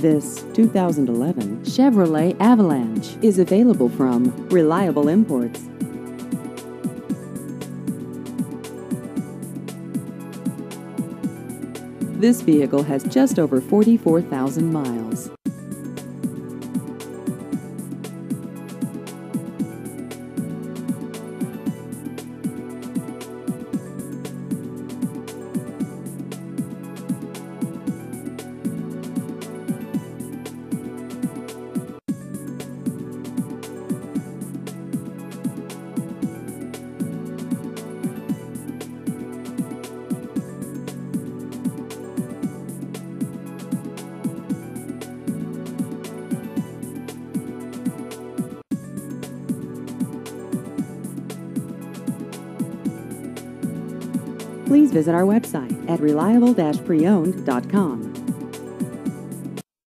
This 2011 Chevrolet Avalanche is available from Reliable Imports. This vehicle has just over 44,000 miles. Please visit our website at reliable-preowned.com.